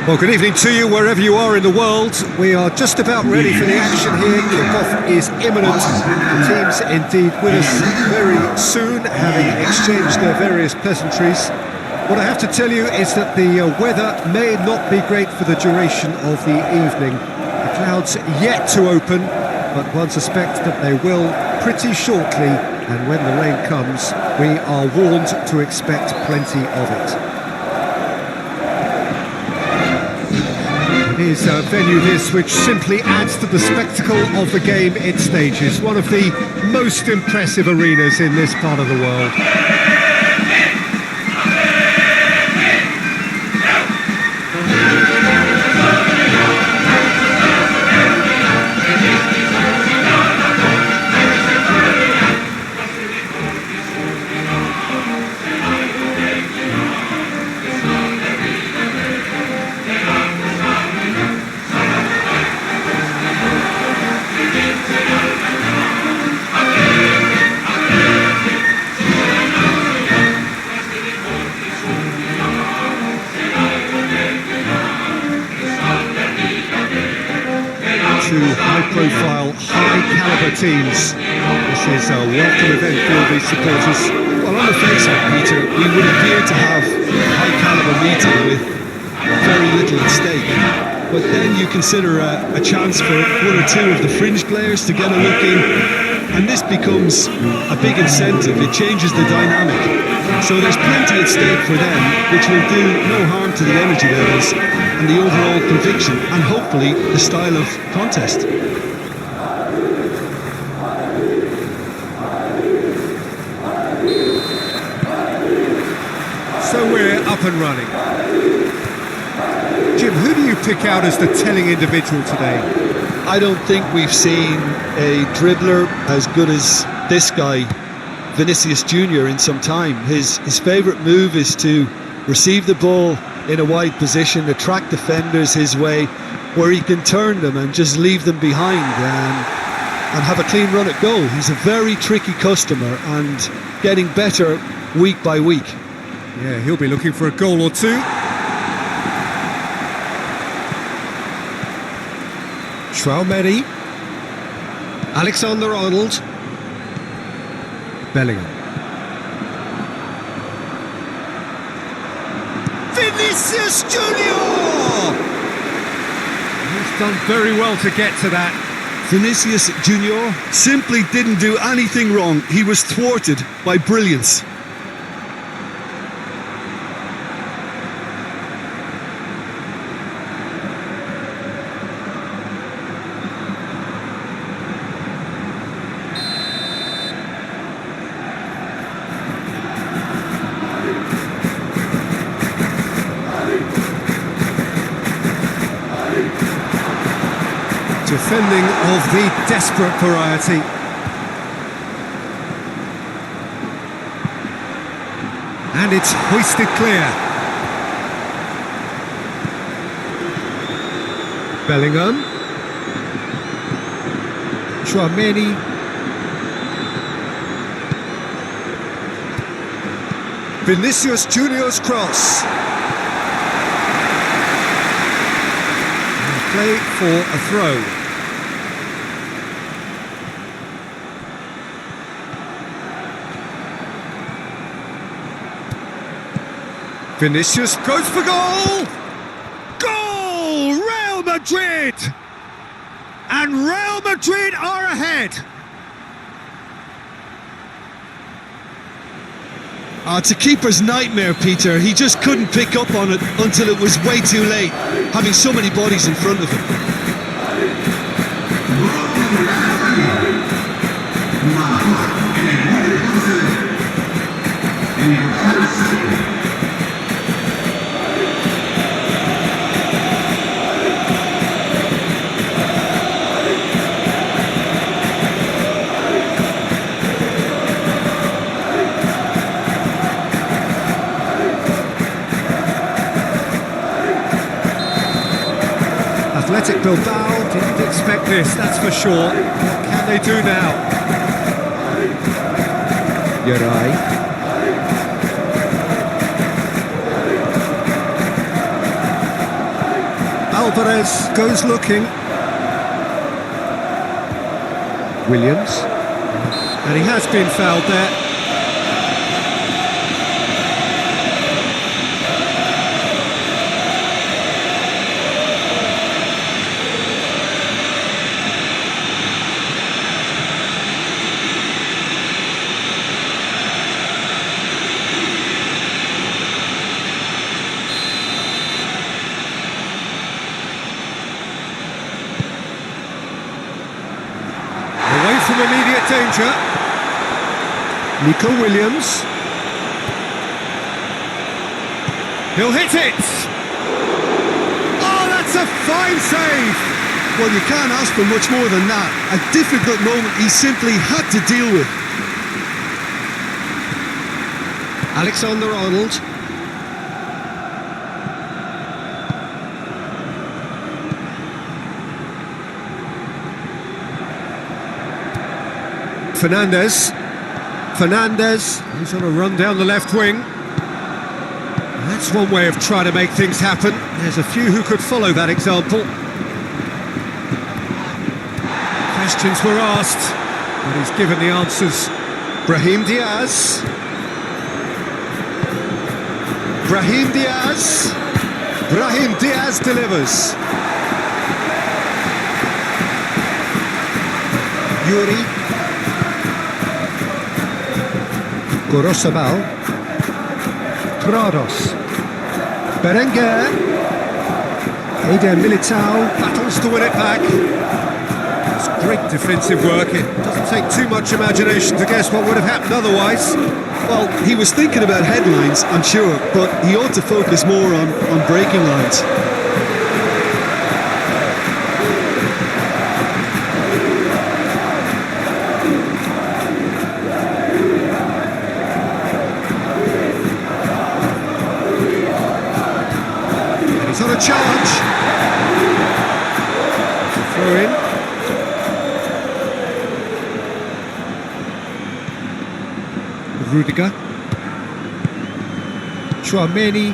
Well, good evening to you wherever you are in the world. We are just about ready for the action here. Kick-off is imminent. The teams indeed with us very soon, having exchanged their various pleasantries. What I have to tell you is that the weather may not be great for the duration of the evening. The clouds yet to open, but one suspects that they will pretty shortly, and when the rain comes, we are warned to expect plenty of it. It is a venue this which simply adds to the spectacle of the game it stages. One of the most impressive arenas in this part of the world. Two high-profile, high-caliber teams. This is a welcome event for all these supporters. Well, on the face of it, Peter, we would appear to have a high-caliber meeting with very little at stake. But then you consider a chance for one or two of the fringe players to get a look in, and this becomes a big incentive. It changes the dynamic. So there's plenty at stake for them, which will do no harm to the energy levels and the overall conviction, and hopefully the style of contest. So we're up and running. Jim, who do you pick out as the telling individual today? I don't think we've seen a dribbler as good as this guy, Vinicius Junior, in some time. His favourite move is to receive the ball in a wide position, attract defenders his way, where he can turn them and just leave them behind and have a clean run at goal. He's a very tricky customer and getting better week by week. Yeah, he'll be looking for a goal or two. Traoré, Alexander-Arnold, Bellingham. Vinicius Junior! He's done very well to get to that. Vinicius Junior simply didn't do anything wrong. He was thwarted by brilliance. Defending of the desperate variety. And it's hoisted clear. Bellingham. Traoré. Vinicius Junior's cross. And play for a throw. Vinicius goes for goal! Goal! Real Madrid! And Real Madrid are ahead! It's a keeper's nightmare, Peter. He just couldn't pick up on it until it was way too late, having so many bodies in front of him. Athletic Bilbao didn't expect this, that's for sure. What can they do now? Uri. Alvarez goes looking. Williams. And he has been fouled there. Away from immediate danger. Nico Williams. He'll hit it! Oh, that's a fine save! Well, you can't ask for much more than that. A difficult moment he simply had to deal with. Alexander-Arnold. Fernandez, he's on a run down the left wing. That's one way of trying to make things happen. There's a few who could follow that example. Questions were asked, but he's given the answers. Brahim Diaz. Brahim Diaz. Brahim Diaz delivers. Yuri. Gorosabal. Prados. Berenguer. Eder Militao battles to win it back. It's great defensive work. It doesn't take too much imagination to guess what would have happened otherwise. Well, he was thinking about headlines, I'm sure, but he ought to focus more on breaking lines. He's on a charge. Throw in. Rudiger. Chouameni.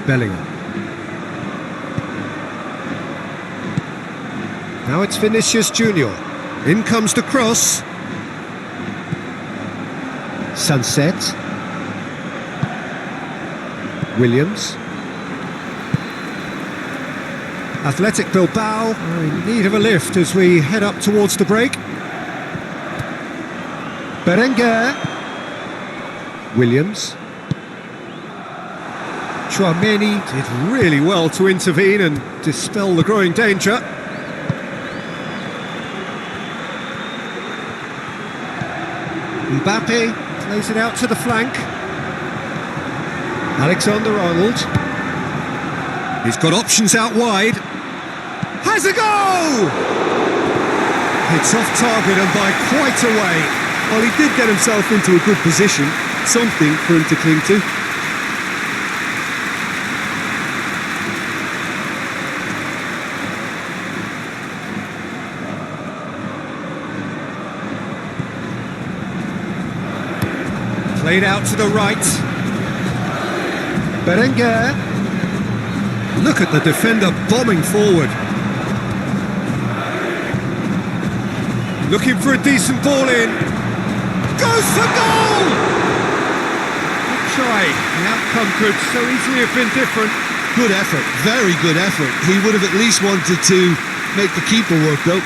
Bellingham. Now it's Vinicius Junior. In comes the cross. Sunset. Williams. Athletic Bilbao are in need of a lift as we head up towards the break. Berenguer. Williams. Chouameni did really well to intervene and dispel the growing danger. Mbappe plays it out to the flank. Alexander-Arnold. He's got options out wide. Has a go! It's off target and by quite a way. Well, he did get himself into a good position, something for him to cling to. Played out to the right. Berenguer. Look at the defender bombing forward. Looking for a decent ball in. Goes for goal! Good try. The outcome could so easily have been different. Good effort, very good effort. He would have at least wanted to make the keeper work though.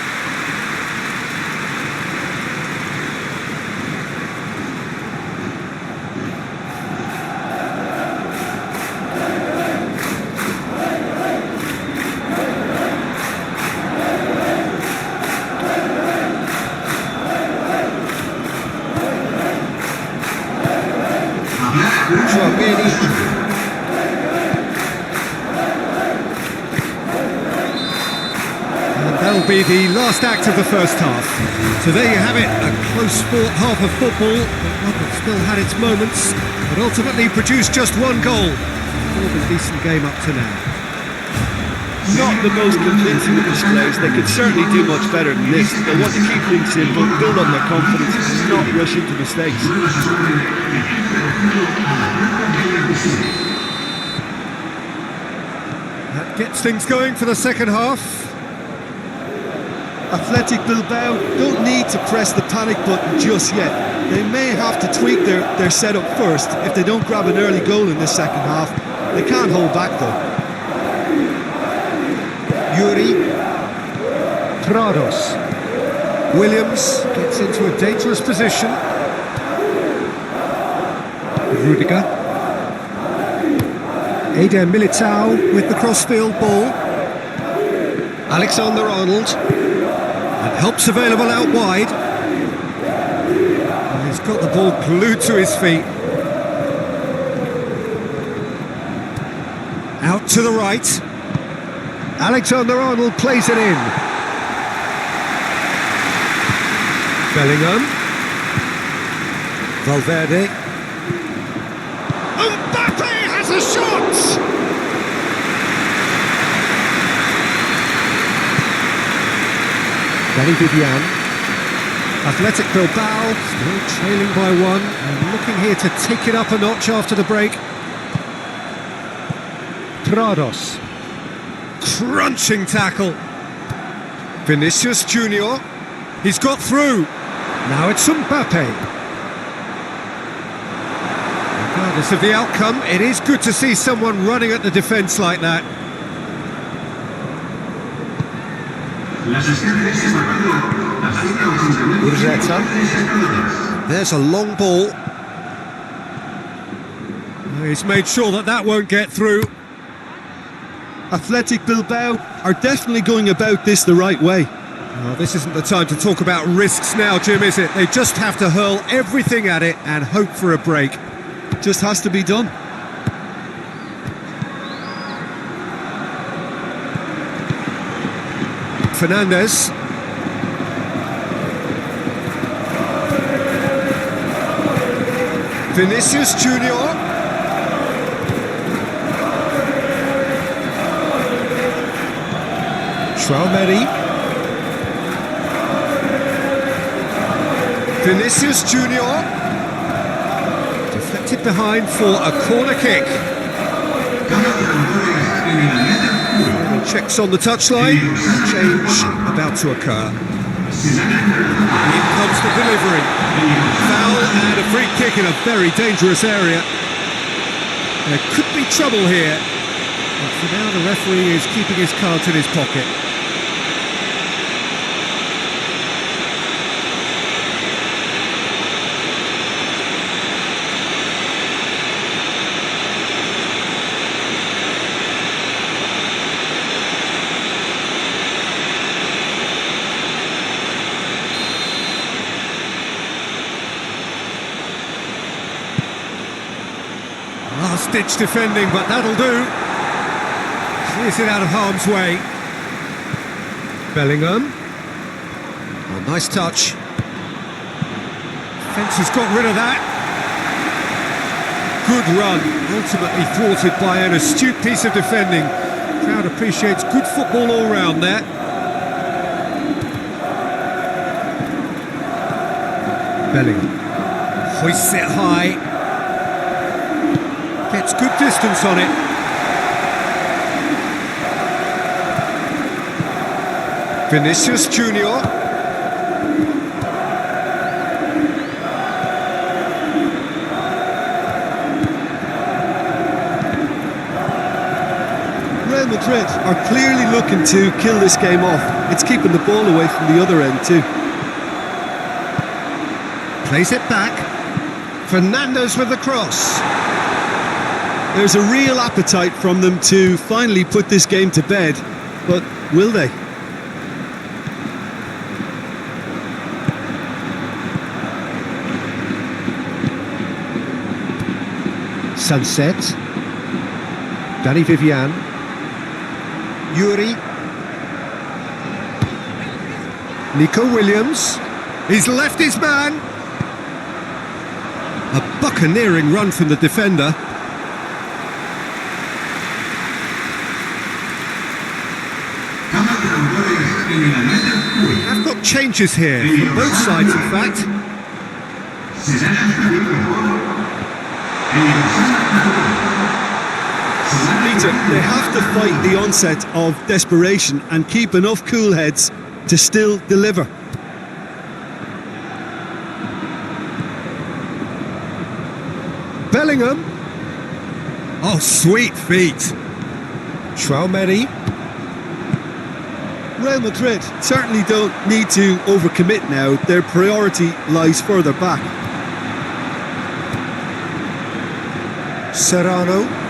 Chouameni. And that'll be the last act of the first half. So there you have it, a close-fought half of football, but one that still had its moments, but ultimately produced just one goal. More than decent game up to now. Not the most convincing of displays. They could certainly do much better than this. They want to keep things simple, build up their confidence, and not rush into mistakes. That gets things going for the second half. Athletic Bilbao don't need to press the panic button just yet. They may have to tweak their setup first if they don't grab an early goal in this second half. They can't hold back though. Yuri. Prados. Williams gets into a dangerous position. Rudiger. Eder Militao with the crossfield ball. Alexander-Arnold. And help's available out wide. And he's got the ball glued to his feet. Out to the right. Alexander-Arnold plays it in. Bellingham. Valverde. Mbappe has a shot! Vivian. Athletic Bilbao still trailing by one and looking here to take it up a notch after the break. Prados. Crunching tackle. Vinicius Junior. He's got through. Now it's Mbappe. Regardless of the outcome, it is good to see someone running at the defence like that. There's a long ball. He's made sure that won't get through. Athletic Bilbao are definitely going about this the right way. Well, this isn't the time to talk about risks now, Jim, is it? They just have to hurl everything at it and hope for a break. Just has to be done. Fernandez. Vinicius Junior. Traumeri. Vinicius Junior. Deflected behind for a corner kick. Checks on the touchline. Change about to occur. In comes the delivery. Foul and a free kick in a very dangerous area. There could be trouble here. But for now, the referee is keeping his cards in his pocket. Last-ditch defending, but that'll do. Clears it out of harm's way. Bellingham. Oh, nice touch. Defence has got rid of that. Good run, ultimately thwarted by an astute piece of defending. Crowd appreciates good football all round there. Bellingham. Hoists it high. Gets good distance on it. Vinicius Junior. Real Madrid are clearly looking to kill this game off. It's keeping the ball away from the other end too. Plays it back. Fernandez with the cross. There's a real appetite from them to finally put this game to bed, but will they? Sunset. Vivian. Yuri. Nico Williams. He's left his man. A buccaneering run from the defender. I've got changes here, from both sides in fact. Peter, they have to fight the onset of desperation and keep enough cool heads to still deliver. Bellingham. Oh, sweet feet. Traumeri. Real Madrid certainly don't need to overcommit now. Their priority lies further back. Serrano.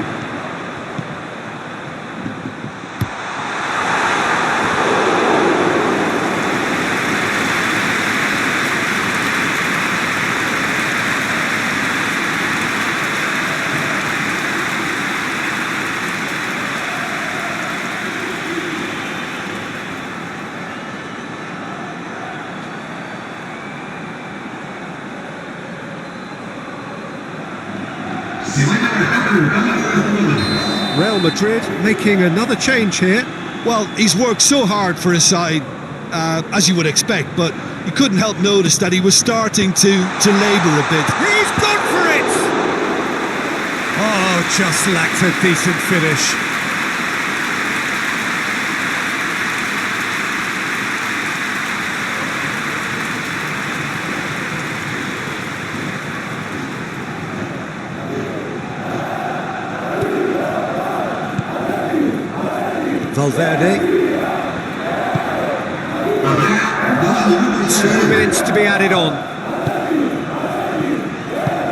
Real Madrid making another change here. Well, he's worked so hard for his side, as you would expect, but you couldn't help notice that he was starting to labour a bit. He's gone for it! Oh, just lacked a decent finish. Valverde. 2 minutes to be added on.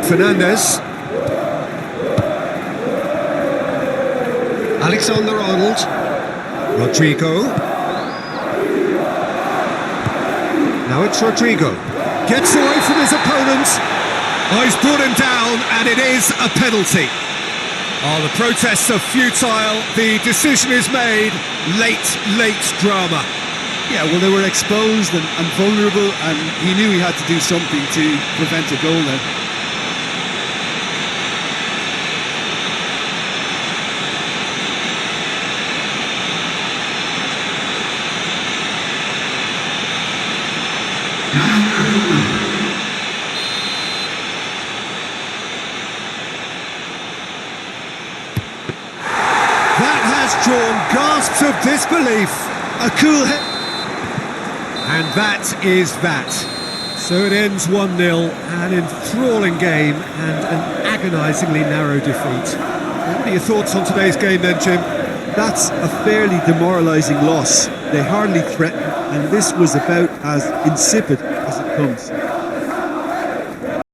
Fernandez. Alexander-Arnold. Rodrigo. Now it's Rodrigo. Gets away from his opponent. Oh, he's brought him down, and it is a penalty. Oh, the protests are futile. The decision is made. Late drama. Yeah, well, they were exposed and vulnerable, and he knew he had to do something to prevent a goal then. That has drawn gasps of disbelief. A cool head. And that is that. So it ends 1-0, an enthralling game and an agonisingly narrow defeat. What are your thoughts on today's game then, Jim? That's a fairly demoralising loss. They hardly threatened, and this was about as insipid as it comes.